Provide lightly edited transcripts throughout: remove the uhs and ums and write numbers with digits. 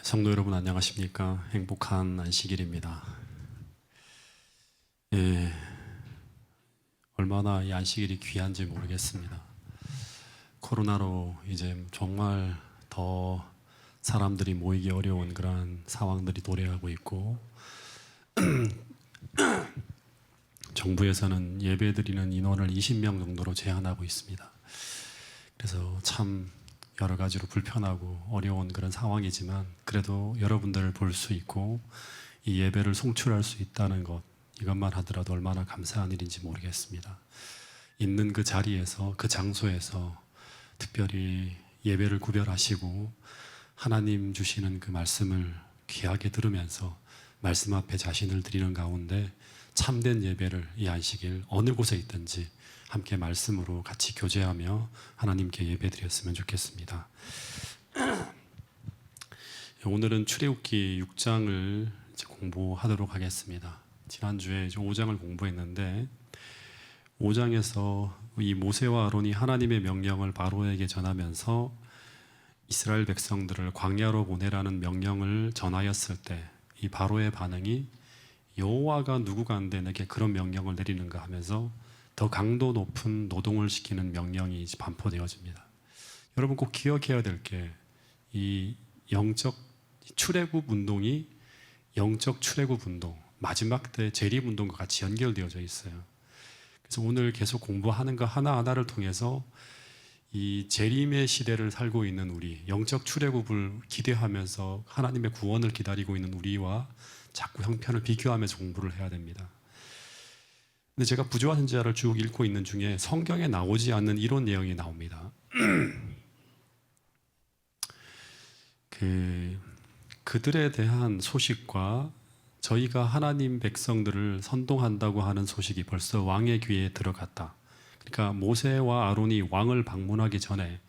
성도 여러분 안녕하십니까? 행복한 안식일입니다. 예, 얼마나 이 안식일이 귀한지 모르겠습니다. 코로나로 이제 정말 더 사람들이 모이기 어려운 그런 상황들이 도래하고 있고 정부에서는 예배드리는 인원을 20명 정도로 제한하고 있습니다. 그래서 참 여러 가지로 불편하고 어려운 그런 상황이지만 그래도 여러분들을 볼 수 있고 이 예배를 송출할 수 있다는 것, 이것만 하더라도 얼마나 감사한 일인지 모르겠습니다. 있는 그 자리에서, 그 장소에서 특별히 예배를 구별하시고 하나님 주시는 그 말씀을 귀하게 들으면서 말씀 앞에 자신을 드리는 가운데 참된 예배를 이 안식일 어느 곳에 있든지 함께 말씀으로 같이 교제하며 하나님께 예배드렸으면 좋겠습니다. 오늘은 출애굽기 6장을 공부하도록 하겠습니다. 지난주에 5장을 공부했는데 5장에서 이 모세와 아론이 하나님의 명령을 바로에게 전하면서 이스라엘 백성들을 광야로 보내라는 명령을 전하였을 때 이 바로의 반응이 여호와가 누구간데 내게 그런 명령을 내리는가 하면서 더 강도 높은 노동을 시키는 명령이 반포되어집니다. 여러분 꼭 기억해야 될 게 이 영적 출애굽 운동이 영적 출애굽 운동, 마지막 때 재림 운동과 같이 연결되어져 있어요. 그래서 오늘 계속 공부하는 거 하나하나를 통해서 이 재림의 시대를 살고 있는 우리, 영적 출애굽을 기대하면서 하나님의 구원을 기다리고 있는 우리와 자꾸 형편을 비교하면서 공부를 해야 됩니다. 근데 제가 부조화 선지자를 쭉 읽고 있는 중에 성경에 나오지 않는 이런 내용이 나옵니다. 그들에 대한 소식과 저희가 하나님 백성들을 선동한다고 하는 소식이 벌써 왕의 귀에 들어갔다. 그러니까 모세와 아론이 왕을 방문하기 전에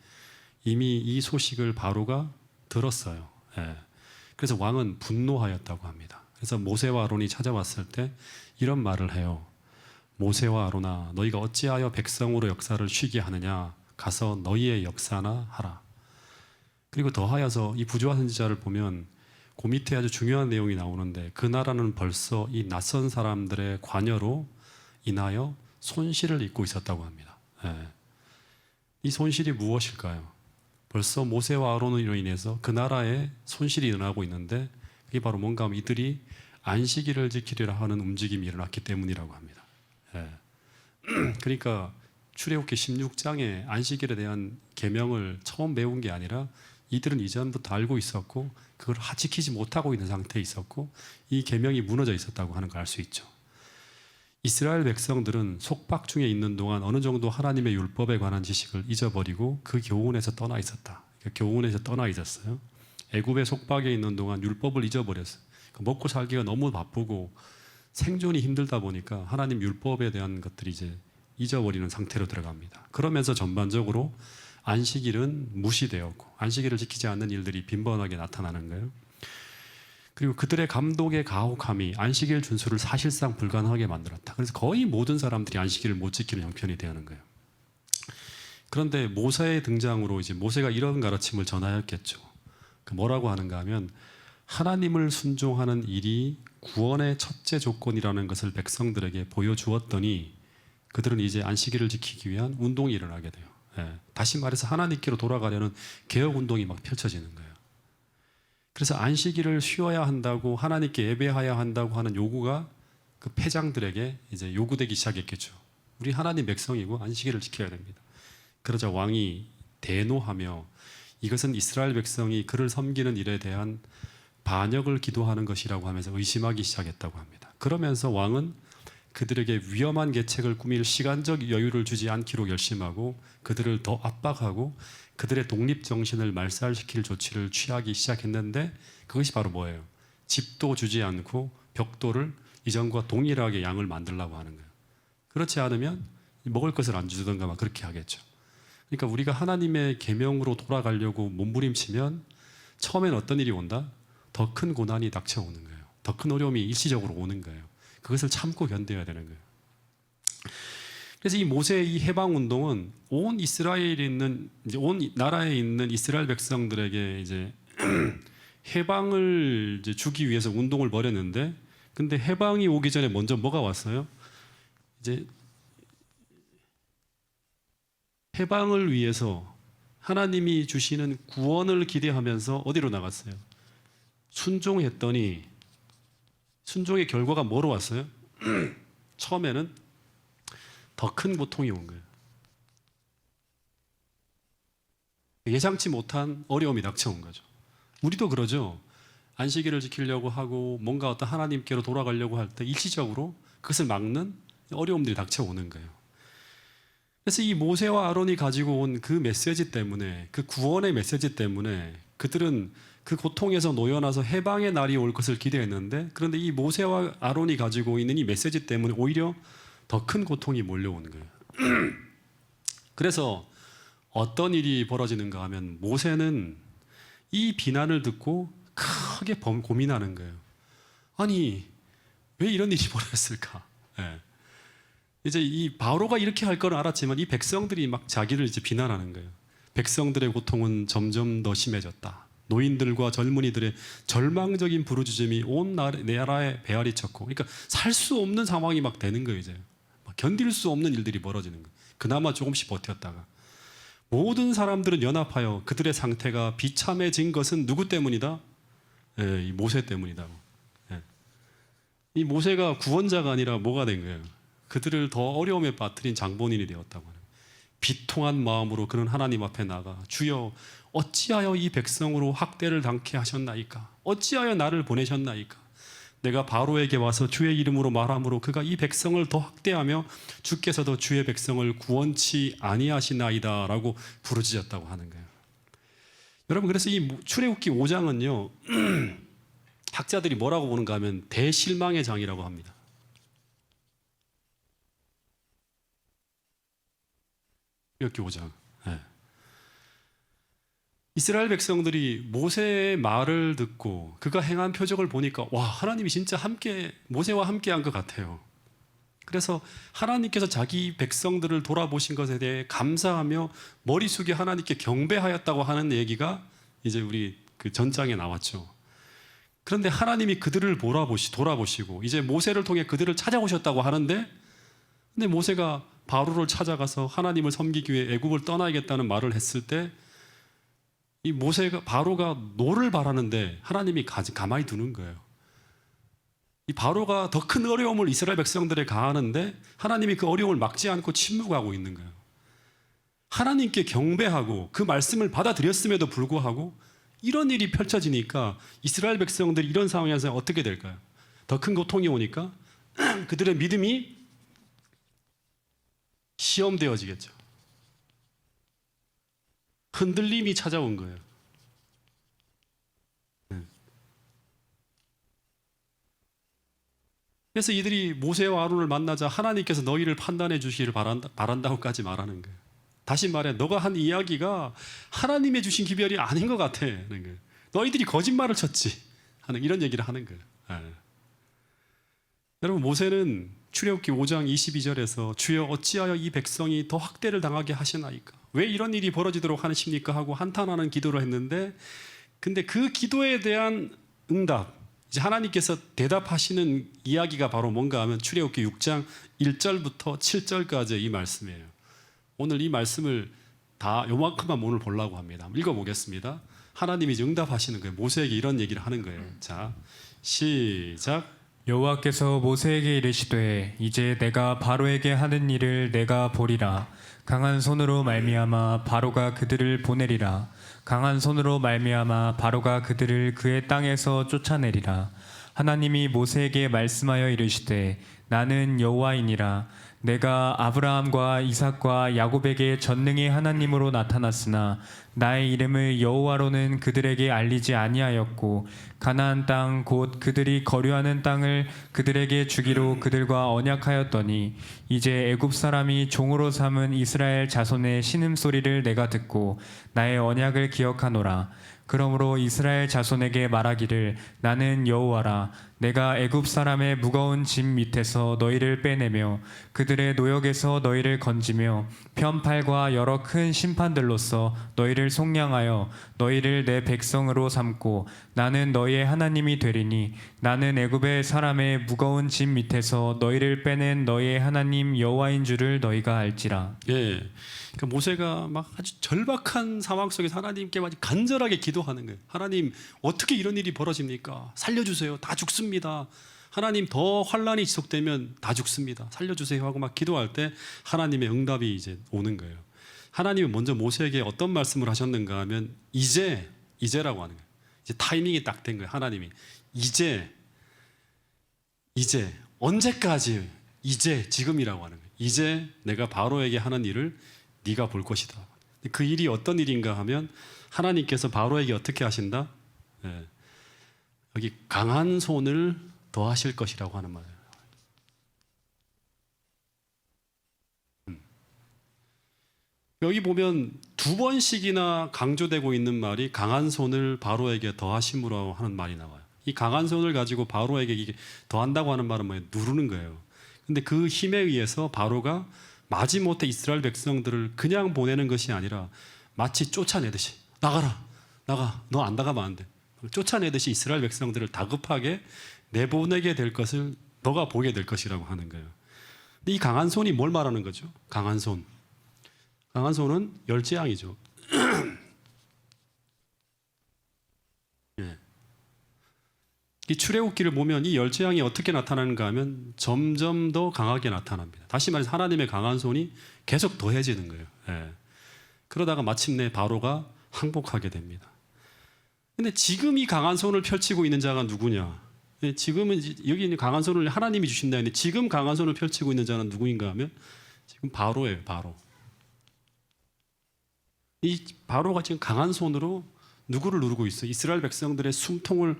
이미 이 소식을 바로가 들었어요. 예. 그래서 왕은 분노하였다고 합니다. 그래서 모세와 아론이 찾아왔을 때 이런 말을 해요. 모세와 아론아, 너희가 어찌하여 백성으로 역사를 쉬게 하느냐? 가서 너희의 역사나 하라. 그리고 더하여서 이 부조화 선지자를 보면 그 밑에 아주 중요한 내용이 나오는데 그 나라는 벌써 이 낯선 사람들의 관여로 인하여 손실을 입고 있었다고 합니다. 예. 이 손실이 무엇일까요? 벌써 모세와 아론으로 인해서 그 나라에 손실이 일어나고 있는데 그게 바로 뭔가 하면 이들이 안식일을 지키려고 하는 움직임이 일어났기 때문이라고 합니다. 예. 그러니까 출애굽기 16장에 안식일에 대한 계명을 처음 배운 게 아니라 이들은 이전부터 알고 있었고 그걸 지키지 못하고 있는 상태에 있었고 이 계명이 무너져 있었다고 하는 걸 알 수 있죠. 이스라엘 백성들은 속박 중에 있는 동안 어느 정도 하나님의 율법에 관한 지식을 잊어버리고 그 교훈에서 떠나 있었다. 교훈에서 떠나 있었어요. 애굽의 속박에 있는 동안 율법을 잊어버렸어요. 먹고 살기가 너무 바쁘고 생존이 힘들다 보니까 하나님 율법에 대한 것들이 이제 잊어버리는 상태로 들어갑니다. 그러면서 전반적으로 안식일은 무시되었고 안식일을 지키지 않는 일들이 빈번하게 나타나는 거예요. 그리고 그들의 감독의 가혹함이 안식일 준수를 사실상 불가능하게 만들었다. 그래서 거의 모든 사람들이 안식일을 못 지키는 형편이 되는 거예요. 그런데 모세의 등장으로 이제 모세가 이런 가르침을 전하였겠죠. 뭐라고 하는가 하면 하나님을 순종하는 일이 구원의 첫째 조건이라는 것을 백성들에게 보여주었더니 그들은 이제 안식일을 지키기 위한 운동이 일어나게 돼요. 예. 다시 말해서 하나님께로 돌아가려는 개혁 운동이 막 펼쳐지는 거예요. 그래서 안식일을 쉬어야 한다고 하나님께 예배해야 한다고 하는 요구가 그 패장들에게 이제 요구되기 시작했겠죠. 우리 하나님 백성이고 안식일을 지켜야 됩니다. 그러자 왕이 대노하며 이것은 이스라엘 백성이 그를 섬기는 일에 대한 반역을 기도하는 것이라고 하면서 의심하기 시작했다고 합니다. 그러면서 왕은 그들에게 위험한 계책을 꾸밀 시간적 여유를 주지 않기로 결심하고 그들을 더 압박하고 그들의 독립정신을 말살시킬 조치를 취하기 시작했는데 그것이 바로 뭐예요? 집도 주지 않고 벽돌을 이전과 동일하게 양을 만들려고 하는 거예요. 그렇지 않으면 먹을 것을 안 주던가 막 그렇게 하겠죠. 그러니까 우리가 하나님의 계명으로 돌아가려고 몸부림치면 처음엔 어떤 일이 온다? 더 큰 고난이 닥쳐오는 거예요. 더 큰 어려움이 일시적으로 오는 거예요. 그것을 참고 견뎌야 되는 거예요. 그래서 이 모세의 이 해방 운동은 온 이스라엘에 있는 이제 온 나라에 있는 이스라엘 백성들에게 이제 해방을 이제 주기 위해서 운동을 벌였는데, 근데 해방이 오기 전에 먼저 뭐가 왔어요? 이제 해방을 위해서 하나님이 주시는 구원을 기대하면서 어디로 나갔어요? 순종했더니 순종의 결과가 뭐로 왔어요? 처음에는 더 큰 고통이 온 거예요. 예상치 못한 어려움이 닥쳐온 거죠. 우리도 그러죠. 안식일을 지키려고 하고 뭔가 어떤 하나님께로 돌아가려고 할 때 일시적으로 그것을 막는 어려움들이 닥쳐오는 거예요. 그래서 이 모세와 아론이 가지고 온 그 메시지 때문에, 그 구원의 메시지 때문에 그들은 그 고통에서 놓여나서 해방의 날이 올 것을 기대했는데, 그런데 이 모세와 아론이 가지고 있는 이 메시지 때문에 오히려 더 큰 고통이 몰려오는 거예요. 그래서 어떤 일이 벌어지는가 하면 모세는 이 비난을 듣고 크게 고민하는 거예요. 아니, 왜 이런 일이 벌어졌을까? 예. 이제 이 바로가 이렇게 할 거는 알았지만 이 백성들이 막 자기를 이제 비난하는 거예요. 백성들의 고통은 점점 더 심해졌다. 노인들과 젊은이들의 절망적인 부르짖음이 온 나라에 배알이 쳤고, 그러니까 살 수 없는 상황이 막 되는 거예요. 이제 막 견딜 수 없는 일들이 벌어지는 거예요. 그나마 조금씩 버텼다가 모든 사람들은 연합하여 그들의 상태가 비참해진 것은 누구 때문이다? 예, 이 모세 때문이다. 예. 이 모세가 구원자가 아니라 뭐가 된 거예요? 그들을 더 어려움에 빠뜨린 장본인이 되었다고 하는. 비통한 마음으로 그는 하나님 앞에 나가, 주여 어찌하여 이 백성으로 학대를 당케 하셨나이까? 어찌하여 나를 보내셨나이까? 내가 바로에게 와서 주의 이름으로 말함으로 그가 이 백성을 더 학대하며 주께서도 주의 백성을 구원치 아니하시나이다라고 부르짖었다고 하는 거예요. 여러분, 그래서 이 출애굽기 5장은요 학자들이 뭐라고 보는가 하면 대실망의 장이라고 합니다. 출애굽기 5장. 네. 이스라엘 백성들이 모세의 말을 듣고 그가 행한 표적을 보니까 와, 하나님이 진짜 함께 모세와 함께한 것 같아요. 그래서 하나님께서 자기 백성들을 돌아보신 것에 대해 감사하며 머리 숙여 하나님께 경배하였다고 하는 얘기가 이제 우리 그 전장에 나왔죠. 그런데 하나님이 그들을 돌아보시고 이제 모세를 통해 그들을 찾아오셨다고 하는데, 근데 모세가 바로를 찾아가서 하나님을 섬기기 위해 애굽을 떠나야겠다는 말을 했을 때 이 모세가 바로가 노를 바라는데 하나님이 가만히 두는 거예요. 이 바로가 더 큰 어려움을 이스라엘 백성들에 가하는데 하나님이 그 어려움을 막지 않고 침묵하고 있는 거예요. 하나님께 경배하고 그 말씀을 받아들였음에도 불구하고 이런 일이 펼쳐지니까 이스라엘 백성들이 이런 상황에서 어떻게 될까요? 더 큰 고통이 오니까 그들의 믿음이 시험되어지겠죠. 흔들림이 찾아온 거예요. 그래서 이들이 모세와 아론을 만나자 하나님께서 너희를 판단해 주시기를 바란다고까지 말하는 거예요. 다시 말해, 너가 한 이야기가 하나님의 주신 기별이 아닌 것 같아 하는 거예요. 너희들이 거짓말을 쳤지 하는 이런 얘기를 하는 거예요. 네. 여러분, 모세는 출애굽기 5장 22절에서 주여 어찌하여 이 백성이 더 학대를 당하게 하시나이까? 왜 이런 일이 벌어지도록 하십니까? 하고 한탄하는 기도를 했는데, 근데 그 기도에 대한 응답, 이제 하나님께서 대답하시는 이야기가 바로 뭔가 하면 출애굽기 6장 1절부터 7절까지의 이 말씀이에요. 오늘 이 말씀을 다 요만큼만 오늘 보려고 합니다. 읽어보겠습니다. 하나님이 이제 응답하시는 거예요. 모세에게 이런 얘기를 하는 거예요. 자, 시작. 여호와께서 모세에게 이르시되 이제 내가 바로에게 하는 일을 내가 보리라. 강한 손으로 말미암아 바로가 그들을 보내리라. 강한 손으로 말미암아 바로가 그들을 그의 땅에서 쫓아내리라. 하나님이 모세에게 말씀하여 이르시되 나는 여호와이니라. 내가 아브라함과 이삭과 야곱에게 전능의 하나님으로 나타났으나 나의 이름을 여호와로는 그들에게 알리지 아니하였고 가나안 땅 곧 그들이 거류하는 땅을 그들에게 주기로 그들과 언약하였더니 이제 애굽 사람이 종으로 삼은 이스라엘 자손의 신음소리를 내가 듣고 나의 언약을 기억하노라. 그러므로 이스라엘 자손에게 말하기를 나는 여호와라. 내가 애굽 사람의 무거운 짐 밑에서 너희를 빼내며 그들의 노역에서 너희를 건지며 편팔과 여러 큰 심판들로서 너희를 속량하여 너희를 내 백성으로 삼고 나는 너희의 하나님이 되리니 나는 애굽의 사람의 무거운 짐 밑에서 너희를 빼낸 너희의 하나님 여호와인 줄을 너희가 알지라. 예. 그러니까 모세가 막 아주 절박한 상황 속에서 하나님께 아주 간절하게 기도하는 거예요. 하나님, 어떻게 이런 일이 벌어집니까? 살려주세요. 다 죽습니다. 하나님, 더 환란이 지속되면 다 죽습니다. 살려주세요 하고 막 기도할 때 하나님의 응답이 이제 오는 거예요. 하나님은 먼저 모세에게 어떤 말씀을 하셨는가 하면 이제라고 하는 거예요. 이제 타이밍이 딱 된 거예요. 하나님이 이제 언제까지? 이제 지금이라고 하는 거예요. 이제 내가 바로에게 하는 일을 네가 볼 것이다. 그 일이 어떤 일인가 하면 하나님께서 바로에게 어떻게 하신다? 예. 여기 강한 손을 더하실 것이라고 하는 말이에요. 여기 보면 두 번씩이나 강조되고 있는 말이 강한 손을 바로에게 더하심으로 하는 말이 나와요. 이 강한 손을 가지고 바로에게 이게 더한다고 하는 말은 뭐예요? 누르는 거예요. 근데 그 힘에 의해서 바로가 마지못해 이스라엘 백성들을 그냥 보내는 것이 아니라 마치 쫓아내듯이 나가라, 나가, 너 안 나가면 안 돼. 쫓아내듯이 이스라엘 백성들을 다급하게 내보내게 될 것을 너가 보게 될 것이라고 하는 거예요. 근데 이 강한 손이 뭘 말하는 거죠? 강한 손. 강한 손은 열재앙이죠. 예. 이 출애굽기를 보면 이 열재앙이 어떻게 나타나는가 하면 점점 더 강하게 나타납니다. 다시 말해서 하나님의 강한 손이 계속 더해지는 거예요. 예. 그러다가 마침내 바로가 항복하게 됩니다. 근데 지금 이 강한 손을 펼치고 있는 자가 누구냐? 예, 지금은 여기 있는 강한 손을 하나님이 주신다 했는데 지금 강한 손을 펼치고 있는 자는 누구인가 하면 지금 바로예요. 바로. 이 바로가 지금 강한 손으로 누구를 누르고 있어요? 이스라엘 백성들의 숨통을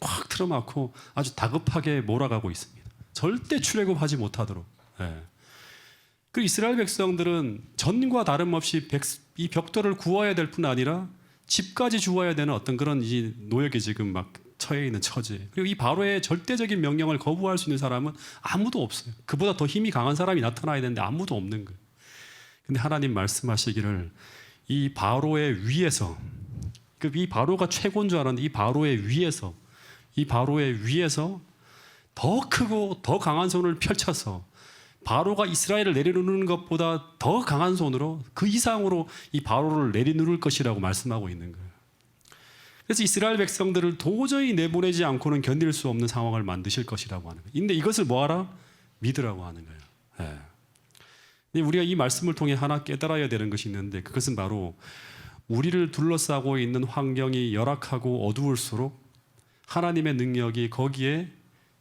꽉 틀어막고 아주 다급하게 몰아가고 있습니다. 절대 출애굽하지 못하도록. 예. 그 이스라엘 백성들은 전과 다름없이 이 벽돌을 구워야 될 뿐 아니라 집까지 주워야 되는 어떤 그런 이 노역에 지금 막 처해 있는 처지. 그리고 이 바로의 절대적인 명령을 거부할 수 있는 사람은 아무도 없어요. 그보다 더 힘이 강한 사람이 나타나야 되는데 아무도 없는 거예요. 근데 하나님 말씀하시기를 이 바로의 위에서, 이 바로가 최고인 줄 알았는데 이 바로의 위에서 더 크고 더 강한 손을 펼쳐서 바로가 이스라엘을 내려누르는 것보다 더 강한 손으로 그 이상으로 이 바로를 내려누를 것이라고 말씀하고 있는 거예요. 그래서 이스라엘 백성들을 도저히 내보내지 않고는 견딜 수 없는 상황을 만드실 것이라고 하는 거예요. 근데 이것을 뭐하라? 믿으라고 하는 거예요. 네. 근데 우리가 이 말씀을 통해 하나 깨달아야 되는 것이 있는데 그것은 바로 우리를 둘러싸고 있는 환경이 열악하고 어두울수록 하나님의 능력이 거기에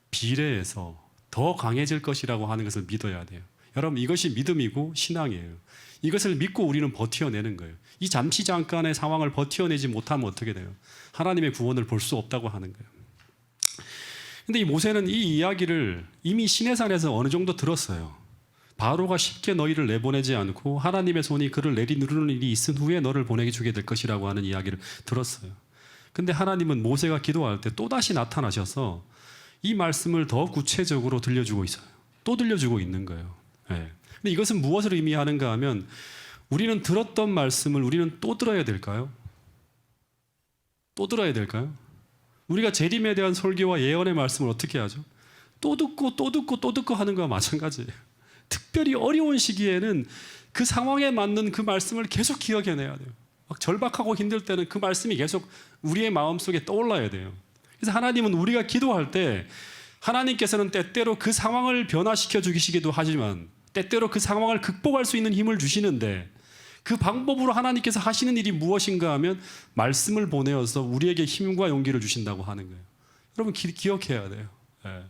비례해서 더 강해질 것이라고 하는 것을 믿어야 돼요. 여러분, 이것이 믿음이고 신앙이에요. 이것을 믿고 우리는 버텨내는 거예요. 이 잠시 잠깐의 상황을 버텨내지 못하면 어떻게 돼요? 하나님의 구원을 볼 수 없다고 하는 거예요. 근데 이 모세는 이 이야기를 이미 시내산에서 어느 정도 들었어요. 바로가 쉽게 너희를 내보내지 않고 하나님의 손이 그를 내리누르는 일이 있은 후에 너를 보내게 주게 될 것이라고 하는 이야기를 들었어요. 근데 하나님은 모세가 기도할 때 또다시 나타나셔서 이 말씀을 더 구체적으로 들려주고 있어요. 또 들려주고 있는 거예요. 네. 근데 이것은 무엇을 의미하는가 하면 우리는 들었던 말씀을 우리는 또 들어야 될까요? 또 들어야 될까요? 우리가 재림에 대한 설교와 예언의 말씀을 어떻게 하죠? 또 듣고 또 듣고 또 듣고 하는 거와 마찬가지예요. 특별히 어려운 시기에는 그 상황에 맞는 그 말씀을 계속 기억해내야 돼요. 막 절박하고 힘들 때는 그 말씀이 계속 우리의 마음속에 떠올라야 돼요. 그래서 하나님은 우리가 기도할 때 하나님께서는 때때로 그 상황을 변화시켜 주시기도 하지만 때때로 그 상황을 극복할 수 있는 힘을 주시는데 그 방법으로 하나님께서 하시는 일이 무엇인가 하면 말씀을 보내어서 우리에게 힘과 용기를 주신다고 하는 거예요. 여러분 기억해야 돼요. 네.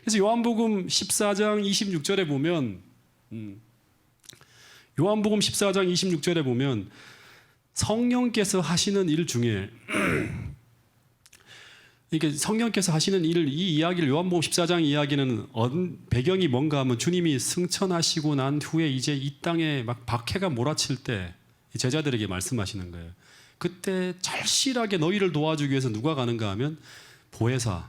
그래서 요한복음 14장 26절에 보면 요한복음 14장 26절에 보면 성령께서 하시는 일 중에 이게 성령께서 하시는 일, 이 이야기를 요한복음 14장 이야기는 배경이 뭔가 하면 주님이 승천하시고 난 후에 이제 이 땅에 막 박해가 몰아칠 때 제자들에게 말씀하시는 거예요. 그때 절실하게 너희를 도와주기 위해서 누가 가는가 하면 보혜사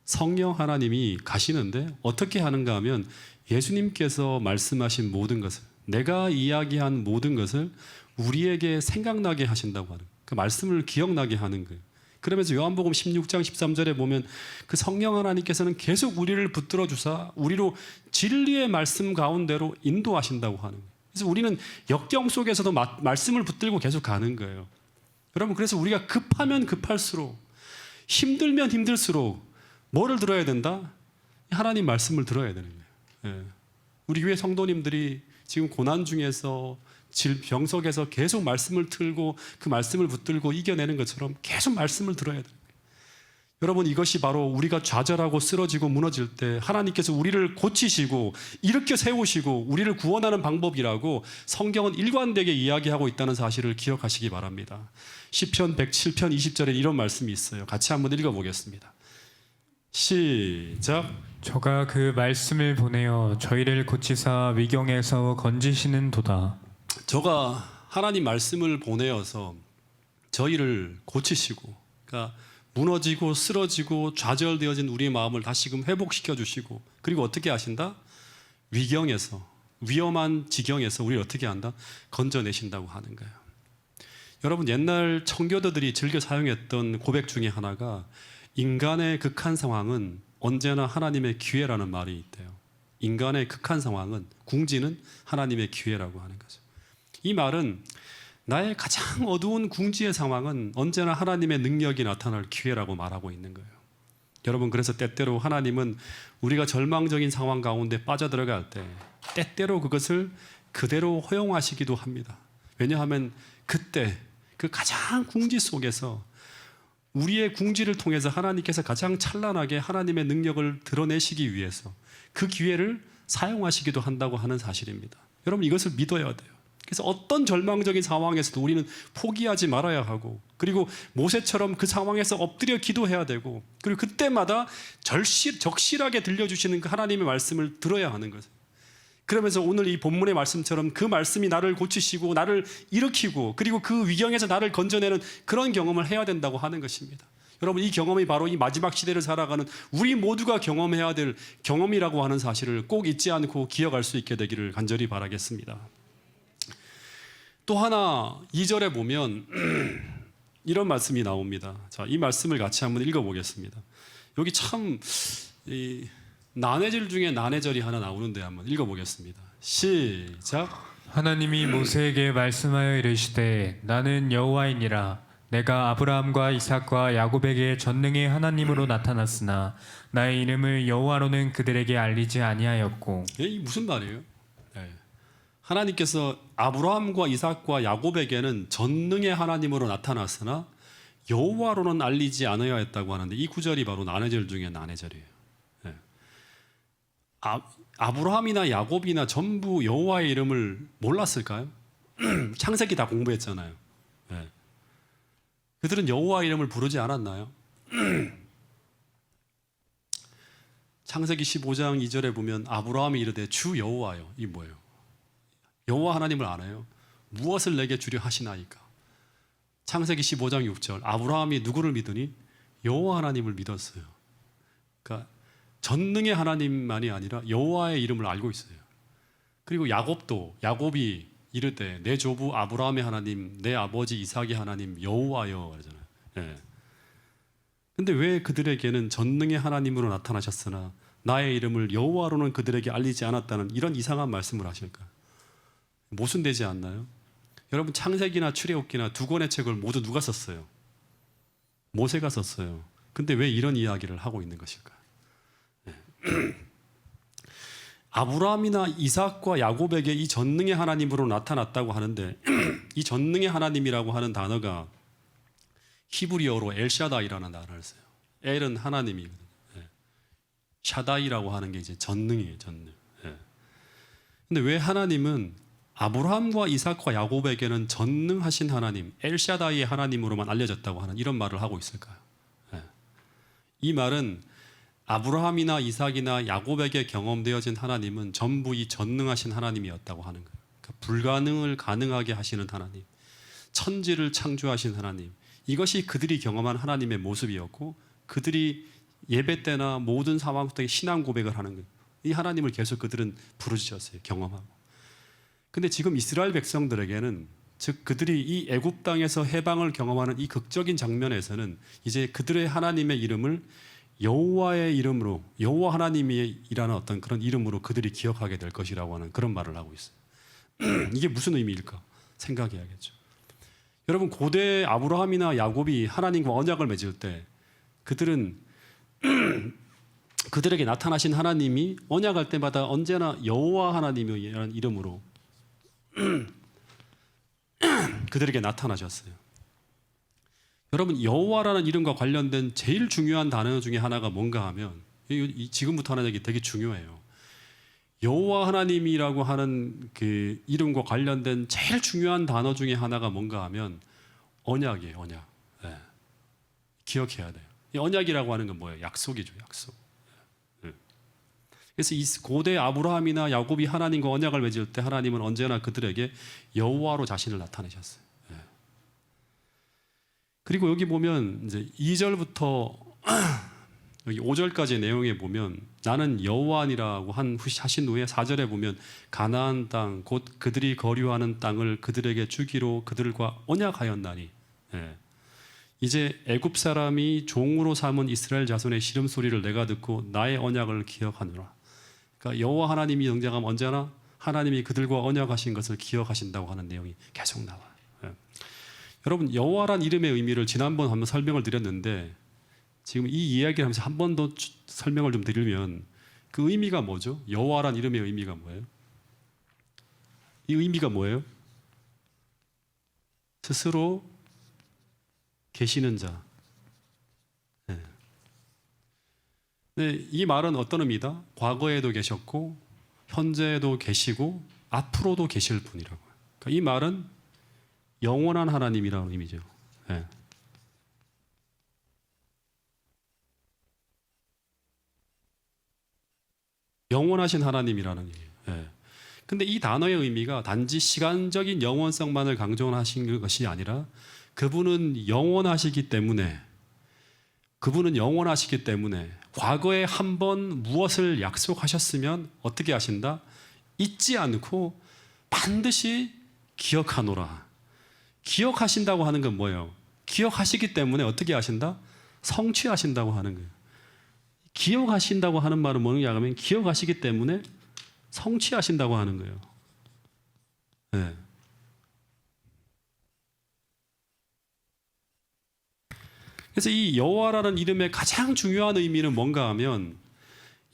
성령 하나님이 가시는데 어떻게 하는가 하면 예수님께서 말씀하신 모든 것을, 내가 이야기한 모든 것을 우리에게 생각나게 하신다고 하는, 그 말씀을 기억나게 하는 거예요. 그러면서 요한복음 16장 13절에 보면 그 성령 하나님께서는 계속 우리를 붙들어 주사 우리로 진리의 말씀 가운데로 인도하신다고 하는 거예요. 그래서 우리는 역경 속에서도 말씀을 붙들고 계속 가는 거예요. 여러분, 그래서 우리가 급하면 급할수록, 힘들면 힘들수록 뭐를 들어야 된다? 하나님 말씀을 들어야 되는 거예요. 예. 우리 교회 성도님들이 지금 고난 중에서 질병석에서 계속 말씀을 틀고 그 말씀을 붙들고 이겨내는 것처럼 계속 말씀을 들어야 돼요. 여러분, 이것이 바로 우리가 좌절하고 쓰러지고 무너질 때 하나님께서 우리를 고치시고 일으켜 세우시고 우리를 구원하는 방법이라고 성경은 일관되게 이야기하고 있다는 사실을 기억하시기 바랍니다. 시편 107편 20절에 이런 말씀이 있어요. 같이 한번 읽어보겠습니다. 시작. 저가 그 말씀을 보내어 저희를 고치사 위경에서 건지시는 도다. 저가 하나님 말씀을 보내어서 저희를 고치시고, 그러니까 무너지고 쓰러지고 좌절되어진 우리의 마음을 다시금 회복시켜 주시고, 그리고 어떻게 하신다? 위경에서, 위험한 지경에서 우리를 어떻게 한다? 건져내신다고 하는 거예요. 여러분, 옛날 청교도들이 즐겨 사용했던 고백 중에 하나가 인간의 극한 상황은 언제나 하나님의 기회라는 말이 있대요. 인간의 극한 상황은, 궁지는 하나님의 기회라고 하는 거죠. 이 말은 나의 가장 어두운 궁지의 상황은 언제나 하나님의 능력이 나타날 기회라고 말하고 있는 거예요. 여러분, 그래서 때때로 하나님은 우리가 절망적인 상황 가운데 빠져들어갈 때 때때로 그것을 그대로 허용하시기도 합니다. 왜냐하면 그때 그 가장 궁지 속에서 우리의 궁지를 통해서 하나님께서 가장 찬란하게 하나님의 능력을 드러내시기 위해서 그 기회를 사용하시기도 한다고 하는 사실입니다. 여러분, 이것을 믿어야 돼요. 그래서 어떤 절망적인 상황에서도 우리는 포기하지 말아야 하고, 그리고 모세처럼 그 상황에서 엎드려 기도해야 되고, 그리고 그때마다 적실하게 들려주시는 그 하나님의 말씀을 들어야 하는 거죠. 그러면서 오늘 이 본문의 말씀처럼 그 말씀이 나를 고치시고 나를 일으키고 그리고 그 위경에서 나를 건져내는 그런 경험을 해야 된다고 하는 것입니다. 여러분, 이 경험이 바로 이 마지막 시대를 살아가는 우리 모두가 경험해야 될 경험이라고 하는 사실을 꼭 잊지 않고 기억할 수 있게 되기를 간절히 바라겠습니다. 또 하나 2절에 보면 이런 말씀이 나옵니다. 자, 이 말씀을 같이 한번 읽어보겠습니다. 여기 참 난해절 중에 난해절이 하나 나오는데 한번 읽어보겠습니다. 시작. 하나님이 모세에게 말씀하여 이르시되 나는 여호와이니라. 내가 아브라함과 이삭과 야곱에게 전능의 하나님으로 나타났으나 나의 이름을 여호와로는 그들에게 알리지 아니하였고. 이 무슨 말이에요? 네. 하나님께서 아브라함과 이삭과 야곱에게는 전능의 하나님으로 나타났으나 여호와로는 알리지 않아야 했다고 하는데, 이 구절이 바로 난해절 중에 난해절이에요. 네. 아브라함이나 야곱이나 전부 여호와의 이름을 몰랐을까요? 창세기 다 공부했잖아요. 네. 그들은 여호와의 이름을 부르지 않았나요? 창세기 15장 2절에 보면 아브라함이 이르되 주 여호와여. 이 뭐예요? 여호와 하나님을 알아요. 무엇을 내게 주려 하시나이까? 창세기 15장 6절 아브라함이 누구를 믿으니? 여호와 하나님을 믿었어요. 그러니까 전능의 하나님만이 아니라 여호와의 이름을 알고 있어요. 그리고 야곱이 이르되 내 조부 아브라함의 하나님, 내 아버지 이삭의 하나님 여호와여 그러잖아요. 예. 근데 왜 그들에게는 전능의 하나님으로 나타나셨으나 나의 이름을 여호와로는 그들에게 알리지 않았다는 이런 이상한 말씀을 하실까? 모순되지 않나요? 여러분, 창세기나 출애굽기나 두 권의 책을 모두 누가 썼어요? 모세가 썼어요. 근데 왜 이런 이야기를 하고 있는 것일까? 아브라함이나 이삭과 야곱에게 이 전능의 하나님으로 나타났다고 하는데 이 전능의 하나님이라고 하는 단어가 히브리어로 엘샤다이라는 단어를 써요. 엘은 하나님이거든요. 샤다이라고 하는 게 이제 전능이에요. 전능. 근데 왜 하나님은 아브라함과 이삭과 야곱에게는 전능하신 하나님, 엘샤다이의 하나님으로만 알려졌다고 하는 이런 말을 하고 있을까요? 이 말은 아브라함이나 이삭이나 야곱에게 경험되어진 하나님은 전부 이 전능하신 하나님이었다고 하는 거예요. 그러니까 불가능을 가능하게 하시는 하나님, 천지를 창조하신 하나님, 이것이 그들이 경험한 하나님의 모습이었고 그들이 예배 때나 모든 상황 속에 신앙 고백을 하는 거예요. 이 하나님을 계속 그들은 부르짖었어요. 경험하고. 근데 지금 이스라엘 백성들에게는, 즉 그들이 이 애굽 땅에서 해방을 경험하는 이 극적인 장면에서는 이제 그들의 하나님의 이름을 여호와의 이름으로, 여호와 하나님이라는 어떤 그런 이름으로 그들이 기억하게 될 것이라고 하는 그런 말을 하고 있어요. 이게 무슨 의미일까 생각해야겠죠. 여러분, 고대 아브라함이나 야곱이 하나님과 언약을 맺을 때 그들은 그들에게 나타나신 하나님이 언약할 때마다 언제나 여호와 하나님이라는 이름으로 그들에게 나타나셨어요. 여러분, 여호와라는 이름과 관련된 제일 중요한 단어 중에 하나가 뭔가 하면, 지금부터 하는 얘기 되게 중요해요. 여호와 하나님이라고 하는 그 이름과 관련된 제일 중요한 단어 중에 하나가 뭔가 하면 언약이에요. 언약. 네. 기억해야 돼요. 이 언약이라고 하는 건 뭐예요? 약속이죠. 약속. 네. 그래서 이 고대 아브라함이나 야곱이 하나님과 언약을 맺을 때 하나님은 언제나 그들에게 여호와로 자신을 나타내셨어요. 네. 그리고 여기 보면 이제 2절부터 여기 5절까지 내용에 보면 나는 여호와니라고 하신 후에 4절에 보면 가나안 땅 곧 그들이 거류하는 땅을 그들에게 주기로 그들과 언약하였나니, 예. 이제 애굽 사람이 종으로 삼은 이스라엘 자손의 시름소리를 내가 듣고 나의 언약을 기억하노라. 그러니까 여호와 하나님이 등장하면 언제나 하나님이 그들과 언약하신 것을 기억하신다고 하는 내용이 계속 나와요. 예. 여러분, 여호와란 이름의 의미를 지난번 한번 설명을 드렸는데 지금 이 이야기를 하면서 한 번 더 설명을 좀 드리면 그 의미가 뭐죠? 여호와란 이름의 의미가 뭐예요? 이 의미가 뭐예요? 스스로 계시는 자. 네. 네, 이 말은 어떤 의미다? 과거에도 계셨고 현재에도 계시고 앞으로도 계실 분이라고요. 그러니까 이 말은 영원한 하나님이라는 의미죠. 네. 영원하신 하나님이라는 얘기예요. 예. 근데 이 단어의 의미가 단지 시간적인 영원성만을 강조하신 것이 아니라 그분은 영원하시기 때문에 과거에 한 번 무엇을 약속하셨으면 어떻게 하신다? 잊지 않고 반드시 기억하노라. 기억하신다고 하는 건 뭐예요? 기억하시기 때문에 어떻게 하신다? 성취하신다고 하는 거예요. 기억하신다고 하는 말은 뭐냐 하면 기억하시기 때문에 성취하신다고 하는 거예요. 네. 그래서 이 여호와라는 이름의 가장 중요한 의미는 뭔가 하면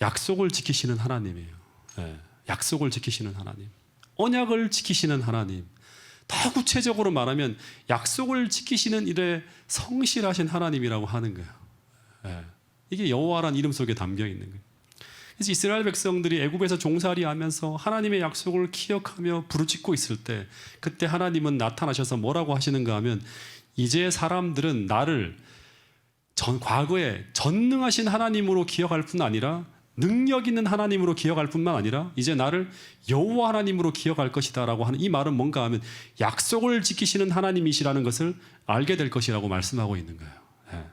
약속을 지키시는 하나님이에요. 네. 약속을 지키시는 하나님, 언약을 지키시는 하나님, 더 구체적으로 말하면 약속을 지키시는 일에 성실하신 하나님이라고 하는 거예요. 네. 이게 여호와라는 이름 속에 담겨 있는 거예요. 그래서 이스라엘 백성들이 애굽에서 종살이하면서 하나님의 약속을 기억하며 부르짖고 있을 때 그때 하나님은 나타나셔서 뭐라고 하시는가 하면 이제 사람들은 나를 과거에 전능하신 하나님으로 기억할 뿐 아니라 능력 있는 하나님으로 기억할 뿐만 아니라 이제 나를 여호와 하나님으로 기억할 것이다 라고 하는 이 말은 뭔가 하면 약속을 지키시는 하나님이시라는 것을 알게 될 것이라고 말씀하고 있는 거예요. 네.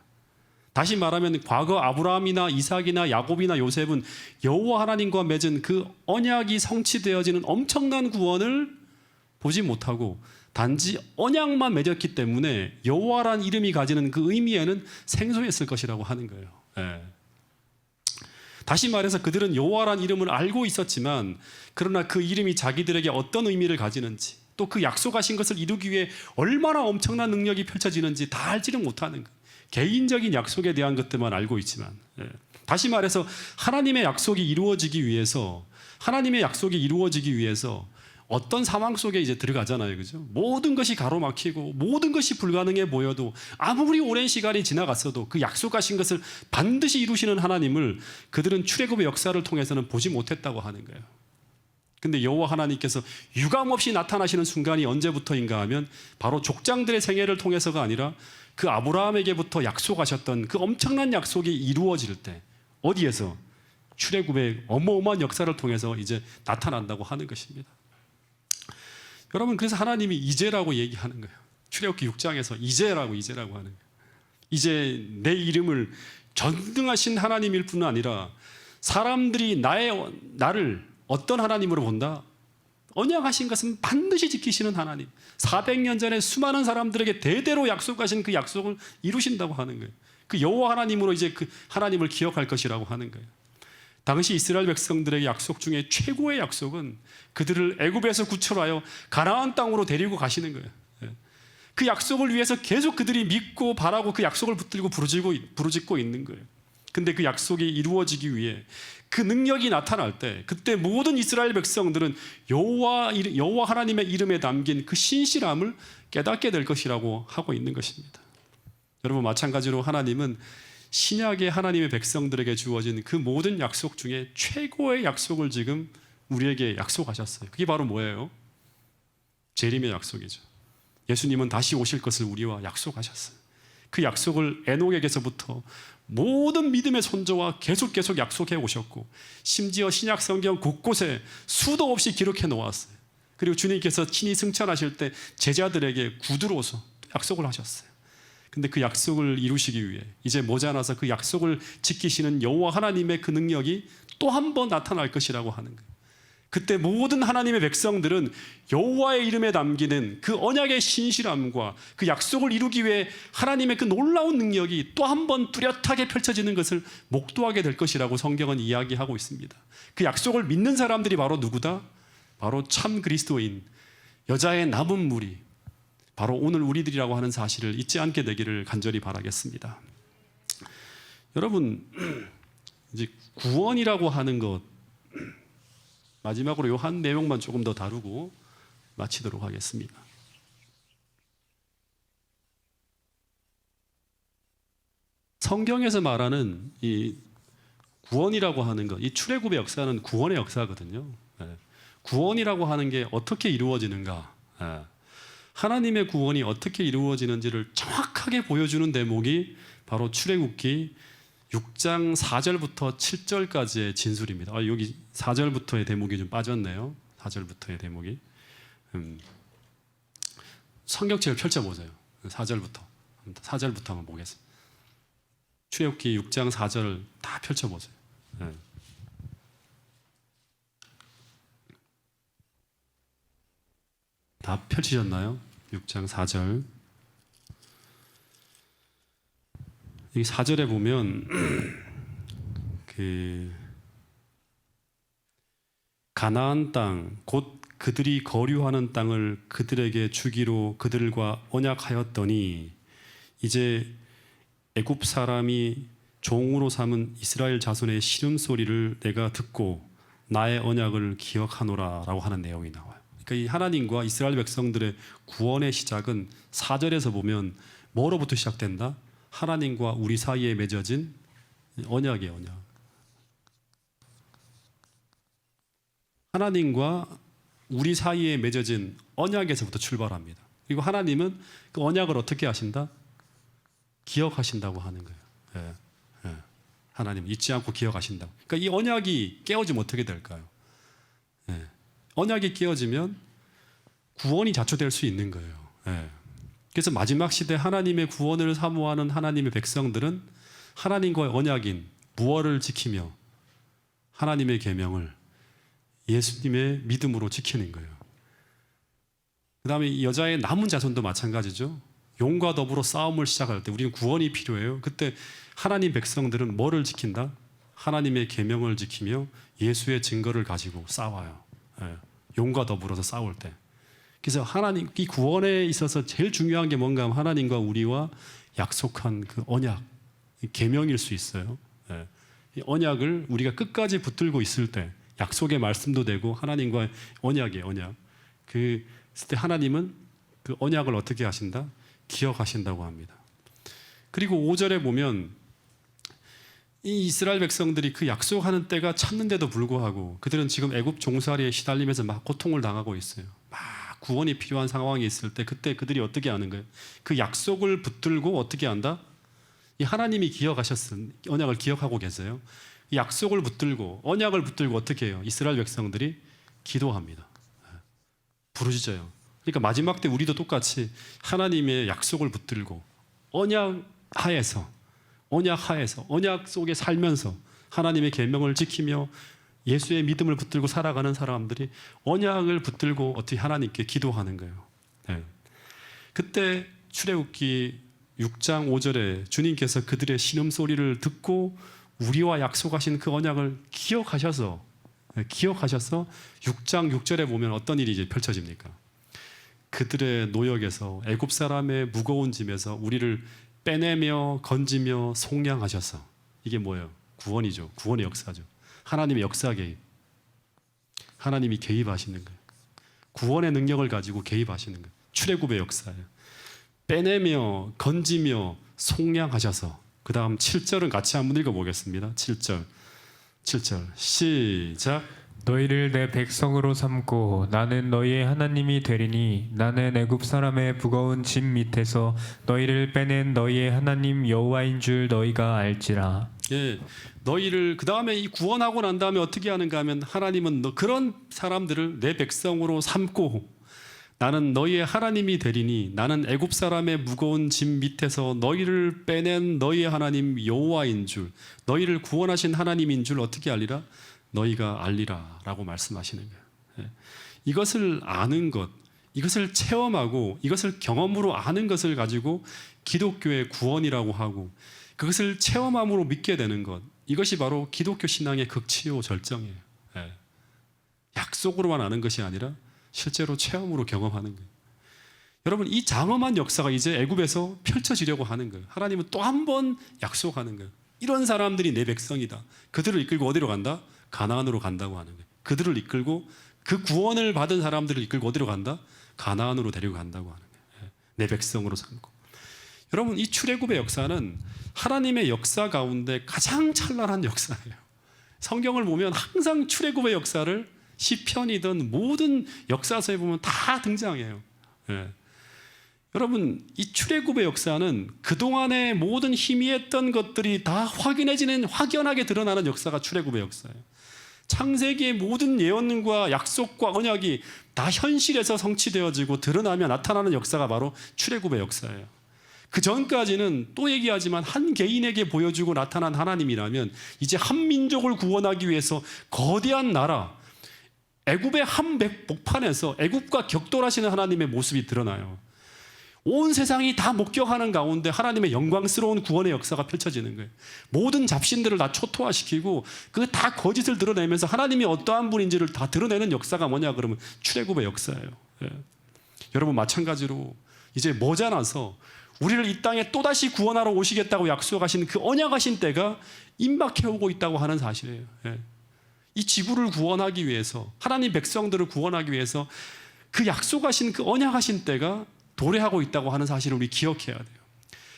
다시 말하면 과거 아브라함이나 이삭이나 야곱이나 요셉은 여호와 하나님과 맺은 그 언약이 성취되어지는 엄청난 구원을 보지 못하고 단지 언약만 맺었기 때문에 여호와라는 이름이 가지는 그 의미에는 생소했을 것이라고 하는 거예요. 네. 다시 말해서 그들은 여호와라는 이름을 알고 있었지만 그러나 그 이름이 자기들에게 어떤 의미를 가지는지 또 그 약속하신 것을 이루기 위해 얼마나 엄청난 능력이 펼쳐지는지 다 알지는 못하는 거예요. 개인적인 약속에 대한 것들만 알고 있지만, 다시 말해서 하나님의 약속이 이루어지기 위해서 어떤 상황 속에 이제 들어가잖아요, 그죠? 모든 것이 가로막히고 모든 것이 불가능해 보여도 아무리 오랜 시간이 지나갔어도 그 약속하신 것을 반드시 이루시는 하나님을 그들은 출애굽의 역사를 통해서는 보지 못했다고 하는 거예요. 근데 여호와 하나님께서 유감없이 나타나시는 순간이 언제부터인가 하면 바로 족장들의 생애를 통해서가 아니라 그 아브라함에게부터 약속하셨던 그 엄청난 약속이 이루어질 때 어디에서? 출애굽의 어마어마한 역사를 통해서 이제 나타난다고 하는 것입니다. 여러분, 그래서 하나님이 이제라고 얘기하는 거예요. 출애굽기 6장에서 이제라고 하는 거예요. 이제 내 이름을 전능하신 하나님일 뿐 아니라 사람들이 나를 어떤 하나님으로 본다? 언약하신 것은 반드시 지키시는 하나님. 400년 전에 수많은 사람들에게 대대로 약속하신 그 약속을 이루신다고 하는 거예요. 그 여호와 하나님으로 이제 그 하나님을 기억할 것이라고 하는 거예요. 당시 이스라엘 백성들에게 약속 중에 최고의 약속은 그들을 애굽에서 구출하여 가나안 땅으로 데리고 가시는 거예요. 그 약속을 위해서 계속 그들이 믿고 바라고 그 약속을 붙들고 부르짖고 있는 거예요. 근데 그 약속이 이루어지기 위해 그 능력이 나타날 때 그때 모든 이스라엘 백성들은 여호와 하나님의 이름에 담긴 그 신실함을 깨닫게 될 것이라고 하고 있는 것입니다. 여러분, 마찬가지로 하나님은 신약의 하나님의 백성들에게 주어진 그 모든 약속 중에 최고의 약속을 지금 우리에게 약속하셨어요. 그게 바로 뭐예요? 재림의 약속이죠. 예수님은 다시 오실 것을 우리와 약속하셨어요. 그 약속을 에녹에게서부터 모든 믿음의 선조와 계속 약속해 오셨고, 심지어 신약 성경 곳곳에 수도 없이 기록해 놓았어요. 그리고 주님께서 친히 승천하실 때 제자들에게 구두로서 약속을 하셨어요. 근데 그 약속을 이루시기 위해 이제 모자라서 그 약속을 지키시는 여호와 하나님의 그 능력이 또 한 번 나타날 것이라고 하는 거예요. 그때 모든 하나님의 백성들은 여호와의 이름에 담기는 그 언약의 신실함과 그 약속을 이루기 위해 하나님의 그 놀라운 능력이 또 한 번 뚜렷하게 펼쳐지는 것을 목도하게 될 것이라고 성경은 이야기하고 있습니다. 그 약속을 믿는 사람들이 바로 누구다? 바로 참 그리스도인, 여자의 남은 무리, 바로 오늘 우리들이라고 하는 사실을 잊지 않게 되기를 간절히 바라겠습니다. 여러분, 이제 구원이라고 하는 것, 마지막으로 이 한 내용만 조금 더 다루고 마치도록 하겠습니다. 성경에서 말하는 이 구원이라고 하는 것, 이 출애굽의 역사는 구원의 역사거든요. 구원이라고 하는 게 어떻게 이루어지는가? 하나님의 구원이 어떻게 이루어지는지를 정확하게 보여주는 대목이 바로 출애굽기 6장 4절부터 7절까지의 진술입니다. 여기 4절부터의 대목이 좀 빠졌네요. 4절부터의 대목이. 성경책을 펼쳐보세요. 4절부터 한번 보겠습니다. 출애굽기 6장 4절을 다 펼쳐보세요. 다 펼치셨나요? 6장 4절. 이 4절에 보면 그 가나안 땅, 곧 그들이 거류하는 땅을 그들에게 주기로 그들과 언약하였더니 이제 애굽 사람이 종으로 삼은 이스라엘 자손의 신음소리를 내가 듣고 나의 언약을 기억하노라라고 하는 내용이 나와요. 그러니까 이 하나님과 이스라엘 백성들의 구원의 시작은 4절에서 보면 뭐로부터 시작된다? 하나님과 우리 사이에 맺어진 언약이에요. 언약. 하나님과 우리 사이에 맺어진 언약에서부터 출발합니다. 그리고 하나님은 그 언약을 어떻게 하신다? 기억하신다고 하는 거예요. 하나님은 잊지 않고 기억하신다고. 그러니까 이 언약이 깨어지면 어떻게 될까요? 언약이 깨어지면 구원이 자초될 수 있는 거예요. 그래서 마지막 시대 하나님의 구원을 사모하는 하나님의 백성들은 하나님과의 언약인 무엇을 지키며 하나님의 계명을 예수님의 믿음으로 지키는 거예요. 그 다음에 여자의 남은 자손도 마찬가지죠. 용과 더불어 싸움을 시작할 때 우리는 구원이 필요해요. 그때 하나님 백성들은 뭐를 지킨다? 하나님의 계명을 지키며 예수의 증거를 가지고 싸워요. 용과 더불어서 싸울 때. 그래서 하나님, 이 구원에 있어서 제일 중요한 게 뭔가 하면 하나님과 우리와 약속한 그 언약, 계명일 수 있어요. 이 언약을 우리가 끝까지 붙들고 있을 때 약속의 말씀도 되고 하나님과의 언약이에요. 언약. 그때 하나님은 그 언약을 어떻게 하신다? 기억하신다고 합니다. 그리고 5절에 보면 이 이스라엘 백성들이 그 약속하는 때가 찼는데도 불구하고 그들은 지금 애굽 종살이에 시달리면서 막 고통을 당하고 있어요. 막 구원이 필요한 상황이 있을 때 그때 그들이 어떻게 하는 거예요? 그 약속을 붙들고 어떻게 한다? 이 하나님이 기억하셨은 언약을 기억하고 계세요. 약속을 붙들고 언약을 붙들고 어떻게 해요? 이스라엘 백성들이 기도합니다. 부르짖어요. 그러니까 마지막 때 우리도 똑같이 하나님의 약속을 붙들고 언약 하에서 언약 속에 살면서 하나님의 계명을 지키며 예수의 믿음을 붙들고 살아가는 사람들이 언약을 붙들고 어떻게 하나님께 기도하는 거예요. 네. 그때 출애굽기 6장 5절에 주님께서 그들의 신음소리를 듣고 우리와 약속하신 그 언약을 기억하셔서 6장 6절에 보면 어떤 일이 이제 펼쳐집니까? 그들의 노역에서 애굽 사람의 무거운 짐에서 우리를 빼내며 건지며 속량하셔서, 이게 뭐예요? 구원이죠. 구원의 역사죠. 하나님의 역사 개입. 하나님이 개입하시는 거예요. 구원의 능력을 가지고 개입하시는 거예요. 출애굽의 역사예요. 빼내며 건지며 속량하셔서. 그 다음 7절은 같이 한번 읽어보겠습니다. 7절 시작. 너희를 내 백성으로 삼고 나는 너희의 하나님이 되리니 나는 애굽 사람의 무거운 짐 밑에서 너희를 빼낸 너희의 하나님 여호와인 줄 너희가 알지라. 예, 너희를 그 다음에 이 구원하고 난 다음에 어떻게 하는가 하면 하나님은 그런 사람들을 내 백성으로 삼고 나는 너희의 하나님이 되리니 나는 애굽 사람의 무거운 짐 밑에서 너희를 빼낸 너희의 하나님 여호와인 줄, 너희를 구원하신 하나님인 줄 어떻게 알리라? 너희가 알리라라고 말씀하시는 거예요. 예. 이것을 아는 것, 이것을 체험하고 이것을 경험으로 아는 것을 가지고 기독교의 구원이라고 하고 그것을 체험함으로 믿게 되는 것, 이것이 바로 기독교 신앙의 극치요 절정이에요. 예. 약속으로만 아는 것이 아니라 실제로 체험으로 경험하는 거예요. 여러분, 이 장엄한 역사가 이제 애굽에서 펼쳐지려고 하는 거예요. 하나님은 또 한 번 약속하는 거예요. 이런 사람들이 내 백성이다. 그들을 이끌고 어디로 간다? 가나안으로 간다고 하는 거예요. 그들을 이끌고 그 구원을 받은 사람들을 이끌고 어디로 간다? 가나안으로 데리고 간다고 하는 거예요. 내 백성으로 삼고. 여러분, 이 출애굽의 역사는 하나님의 역사 가운데 가장 찬란한 역사예요. 성경을 보면 항상 출애굽의 역사를 시편이든 모든 역사서에 보면 다 등장해요. 예. 여러분, 이 출애굽의 역사는 그동안의 모든 희미했던 것들이 다 확연하게 드러나는 역사가 출애굽의 역사예요. 창세기의 모든 예언과 약속과 언약이 다 현실에서 성취되어지고 드러나며 나타나는 역사가 바로 출애굽의 역사예요. 그 전까지는 또 얘기하지만 한 개인에게 보여주고 나타난 하나님이라면 이제 한 민족을 구원하기 위해서 거대한 나라, 애굽의 한 복판에서 애굽과 격돌하시는 하나님의 모습이 드러나요. 온 세상이 다 목격하는 가운데 하나님의 영광스러운 구원의 역사가 펼쳐지는 거예요. 모든 잡신들을 다 초토화시키고 그 다 거짓을 드러내면서 하나님이 어떠한 분인지를 다 드러내는 역사가 뭐냐 그러면 출애굽의 역사예요. 예. 여러분, 마찬가지로 이제 머지않아서 우리를 이 땅에 또다시 구원하러 오시겠다고 약속하신 그 언약하신 때가 임박해 오고 있다고 하는 사실이에요. 예. 이 지구를 구원하기 위해서, 하나님 백성들을 구원하기 위해서 그 약속하신 그 언약하신 때가 도래하고 있다고 하는 사실을 우리 기억해야 돼요.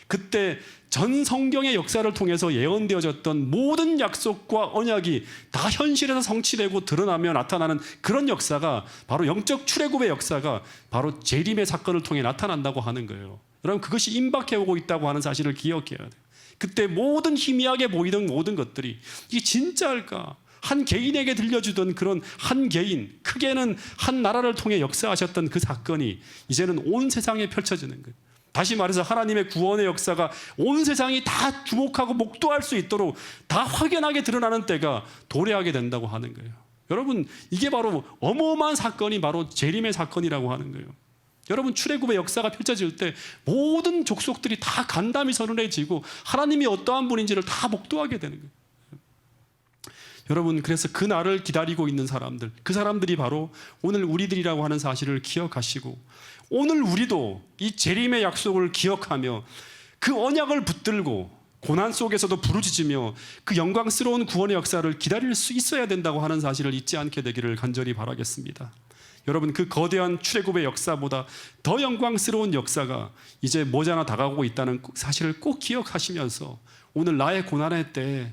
그때 전 성경의 역사를 통해서 예언되어졌던 모든 약속과 언약이 다 현실에서 성취되고 드러나며 나타나는 그런 역사가 바로 영적 출애굽의 역사가 바로 재림의 사건을 통해 나타난다고 하는 거예요. 여러분, 그것이 임박해 오고 있다고 하는 사실을 기억해야 돼요. 그때 모든 희미하게 보이던 모든 것들이 이게 진짜일까? 한 개인에게 들려주던 그런 한 개인, 크게는 한 나라를 통해 역사하셨던 그 사건이 이제는 온 세상에 펼쳐지는 거예요. 다시 말해서 하나님의 구원의 역사가 온 세상이 다 주목하고 목도할 수 있도록 다 확연하게 드러나는 때가 도래하게 된다고 하는 거예요. 여러분, 이게 바로 어마어마한 사건이 바로 재림의 사건이라고 하는 거예요. 여러분, 출애굽의 역사가 펼쳐질 때 모든 족속들이 다 간담이 서늘해지고 하나님이 어떠한 분인지를 다 목도하게 되는 거예요. 여러분, 그래서 그 날을 기다리고 있는 사람들, 그 사람들이 바로 오늘 우리들이라고 하는 사실을 기억하시고 오늘 우리도 이 재림의 약속을 기억하며 그 언약을 붙들고 고난 속에서도 부르짖으며 그 영광스러운 구원의 역사를 기다릴 수 있어야 된다고 하는 사실을 잊지 않게 되기를 간절히 바라겠습니다. 여러분, 그 거대한 출애굽의 역사보다 더 영광스러운 역사가 이제 머지않아 다가오고 있다는 사실을 꼭 기억하시면서 오늘 나의 고난의 때에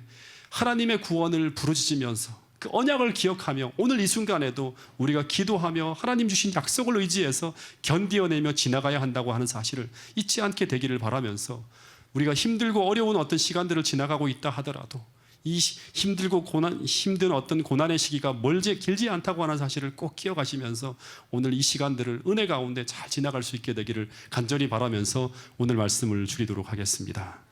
하나님의 구원을 부르짖으면서 그 언약을 기억하며 오늘 이 순간에도 우리가 기도하며 하나님 주신 약속을 의지해서 견디어내며 지나가야 한다고 하는 사실을 잊지 않게 되기를 바라면서 우리가 힘들고 어려운 어떤 시간들을 지나가고 있다 하더라도 이 힘들고 힘든 어떤 고난의 시기가 길지 않다고 하는 사실을 꼭 기억하시면서 오늘 이 시간들을 은혜 가운데 잘 지나갈 수 있게 되기를 간절히 바라면서 오늘 말씀을 줄이도록 하겠습니다.